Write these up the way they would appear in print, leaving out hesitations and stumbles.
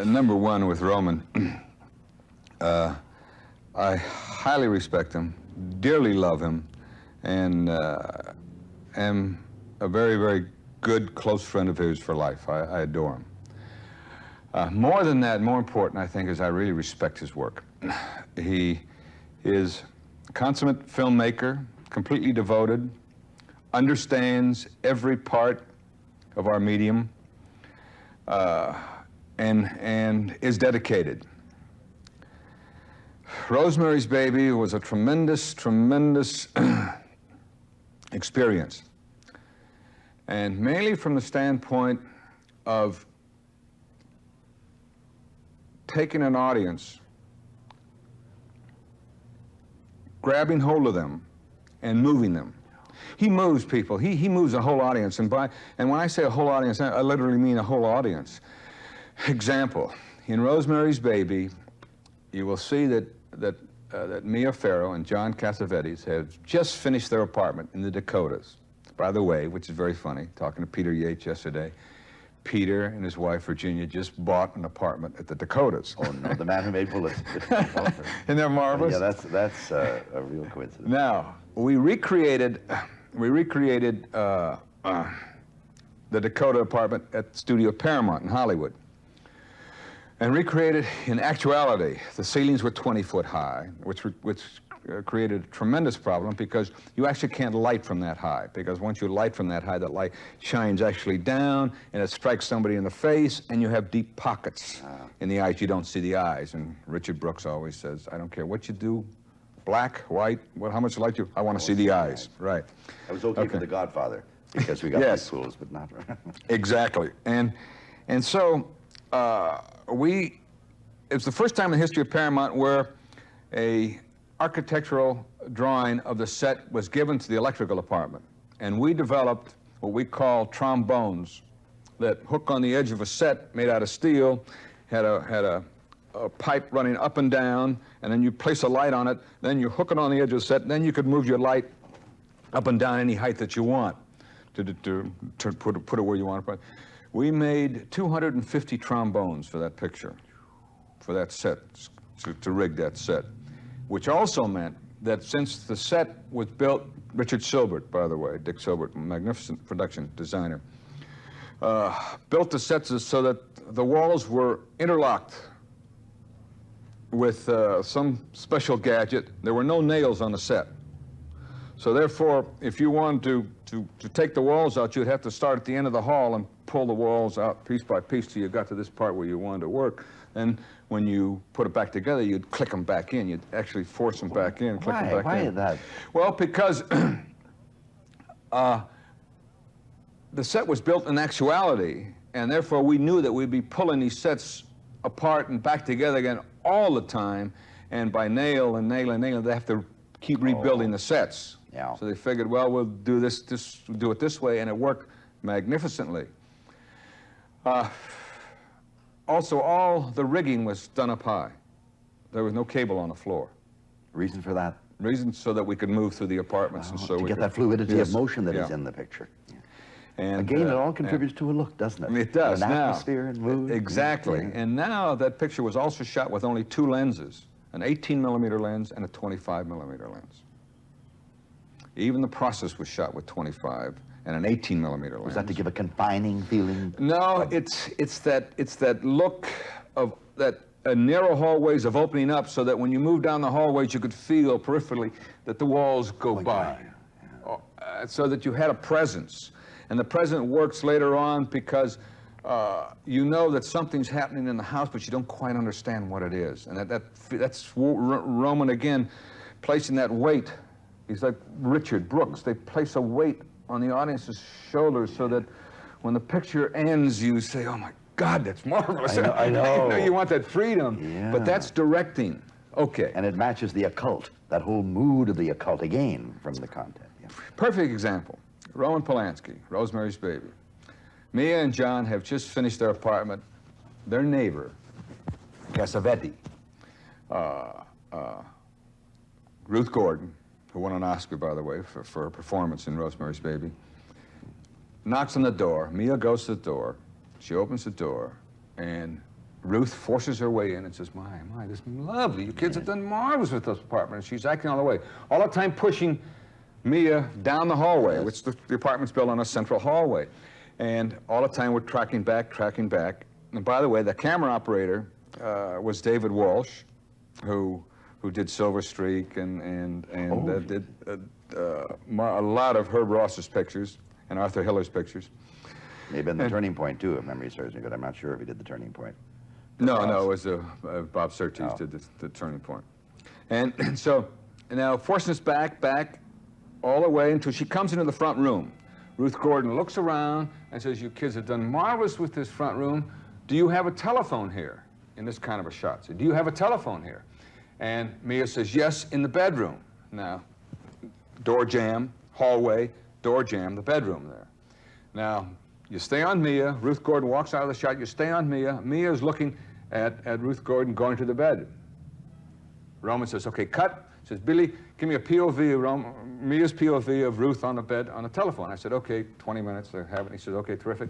Number one with Roman, I highly respect him, dearly love him, and am a very, very good, close friend of his for life. I adore him. More than that, more important, I think, is I really respect his work. He is a consummate filmmaker, completely devoted, understands every part of our medium, and is dedicated. Rosemary's Baby was a tremendous, tremendous experience. And mainly from the standpoint of taking an audience, grabbing hold of them, and moving them. He moves people. He moves a whole audience. And when I say a whole audience, I literally mean a whole audience. Example, in Rosemary's Baby, you will see that Mia Farrow and John Cassavetes have just finished their apartment in the Dakotas. By the way, which is very funny, talking to Peter Yates yesterday, Peter and his wife Virginia just bought an apartment at the Dakotas. Oh no, the man who made Pulitzer. Isn't that marvelous? Yeah, that's a real coincidence. Now, we recreated the Dakota apartment at Studio Paramount in Hollywood. And recreated in actuality. The ceilings were 20 foot high, which created a tremendous problem because you actually can't light from that high, because once you light from that high, that light shines actually down and it strikes somebody in the face, and you have deep pockets in the eyes. You don't see the eyes. And Richard Brooks always says, I don't care what you do, black, white, how much light you, I want to see the eyes. Right. That was okay for The Godfather, because we got yes. these fools, but not. Exactly. And so it's the first time in the history of Paramount where a architectural drawing of the set was given to the electrical department. And we developed what we call trombones that hook on the edge of a set made out of steel, had a pipe running up and down, and then you place a light on it, then you hook it on the edge of the set, and then you could move your light up and down any height that you want to put it where you want to put it. We made 250 trombones for that picture, for that set, to rig that set, which also meant that since the set was built, Richard Silbert, by the way, Dick Silbert, magnificent production designer, built the sets so that the walls were interlocked with some special gadget. There were no nails on the set. So therefore, if you wanted to take the walls out, you'd have to start at the end of the hall and pull the walls out piece by piece till you got to this part where you wanted to work. And when you put it back together, you'd click them back in. You'd actually force them back in, click them back in. Why is that? Well, because the set was built in actuality, and therefore we knew that we'd be pulling these sets apart and back together again all the time, and by nail and nail and nail, they have to keep rebuilding the sets. Yeah. So they figured, well, we'll do it this way, and it worked magnificently. Also, all the rigging was done up high. There was no cable on the floor. Reason for that? Reason so that we could move through the apartments, and so to we get could, that fluidity yes, of motion that yeah. is in the picture. Yeah. And again, it all contributes to a look, doesn't it? It does. An now, atmosphere and mood. Exactly. Yeah. And now that picture was also shot with only two lenses, an 18-millimeter lens and a 25-millimeter lens. Even the process was shot with 25 and an 18-millimeter lens. Was that to give a confining feeling? No, it's that look of that narrow hallways of opening up, so that when you move down the hallways, you could feel peripherally that the walls go by, so that you had a presence. And the presence works later on because you know that something's happening in the house, but you don't quite understand what it is. And that's Roman again, placing that weight. He's like Richard Brooks. They place a weight on the audience's shoulders so that when the picture ends, you say, oh my God, that's marvelous. I know. You want that freedom, yeah. But that's directing. Okay. And it matches the occult, that whole mood of the occult again from the content. Yeah. Perfect example. Roman Polanski, Rosemary's Baby. Mia and John have just finished their apartment. Their neighbor, Cassavetes, Ruth Gordon, who won an Oscar, by the way, for her performance in Rosemary's Baby, knocks on the door. Mia goes to the door. She opens the door, and Ruth forces her way in and says, my, this is lovely. You kids have done marvelous with this apartment. And she's acting all the way. All the time pushing Mia down the hallway, which the apartment's built on a central hallway. And all the time we're tracking back. And by the way, the camera operator was David Walsh, who did Silver Streak and did a lot of Herb Ross's pictures and Arthur Hiller's pictures. Maybe in The Turning Point, too, if memory serves me, but I'm not sure if he did The Turning Point. No, it was Bob Surtees did the Turning Point. And so now forcing us back all the way until she comes into the front room. Ruth Gordon looks around and says, you kids have done marvelous with this front room. Do you have a telephone here? In this kind of a shot. So, do you have a telephone here? And Mia says, yes, in the bedroom. Now, door jam, hallway, door jam, the bedroom there. Now, you stay on Mia. Ruth Gordon walks out of the shot. You stay on Mia. Mia is looking at Ruth Gordon going to the bed. Roman says, okay, cut. Says, Billy, give me a POV of Mia's POV of Ruth on the bed on the telephone. I said, okay, 20 minutes. I have it. He says, okay, terrific.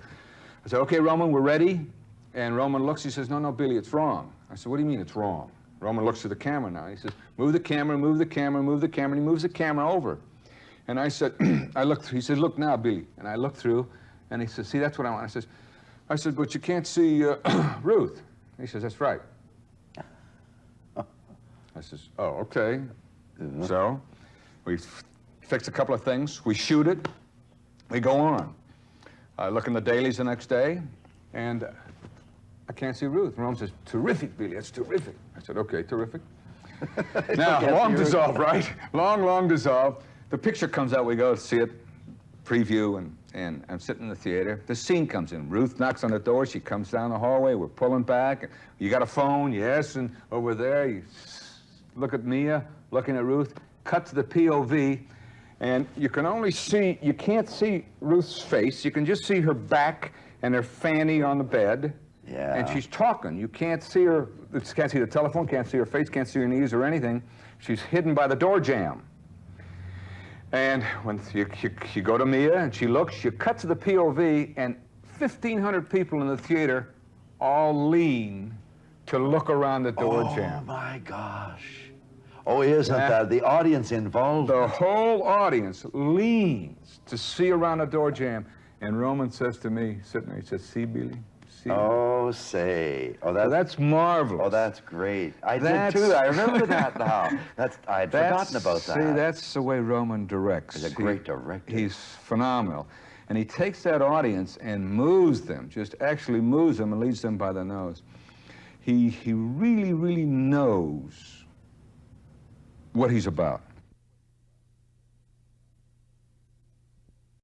I said, okay, Roman, we're ready. And Roman looks, he says, no, Billy, it's wrong. I said, what do you mean it's wrong? Roman looks to the camera now. He says, move the camera, move the camera, move the camera. And he moves the camera over. And I said, I looked through. He said, look now, Billy. And I looked through, and he says, see, that's what I want. I said, but you can't see Ruth. He says, that's right. I says, oh, okay. So we fix a couple of things. We shoot it. We go on. I look in the dailies the next day, and I can't see Ruth. And Rome says, terrific, Billy, that's terrific. I said, okay, terrific. Now, long dissolve, right? Long dissolve. The picture comes out, we go see it, preview, and I'm sitting in the theater. The scene comes in. Ruth knocks on the door, she comes down the hallway, we're pulling back. You got a phone? Yes, and over there, you look at Mia, looking at Ruth, cut to the POV, and you can only see, you can't see Ruth's face, you can just see her back and her fanny on the bed. Yeah. And she's talking. You can't see her, can't see the telephone, can't see her face, can't see her knees or anything. She's hidden by the door jamb. And when you go to Mia and she looks, you cut to the POV, and 1,500 people in the theater all lean to look around the door jamb. Oh, my gosh. Oh, isn't that the audience involved? The whole audience leans to see around the door jamb. And Roman says to me, sitting there, he says, see, Billy? See? Oh, say. Oh, that's marvelous. Oh, that's great. I did too. I remember that now. I'd forgotten about that. See, that's the way Roman directs. He's a great director. He's phenomenal. And he takes that audience and moves them, just actually moves them and leads them by the nose. He really, really knows what he's about.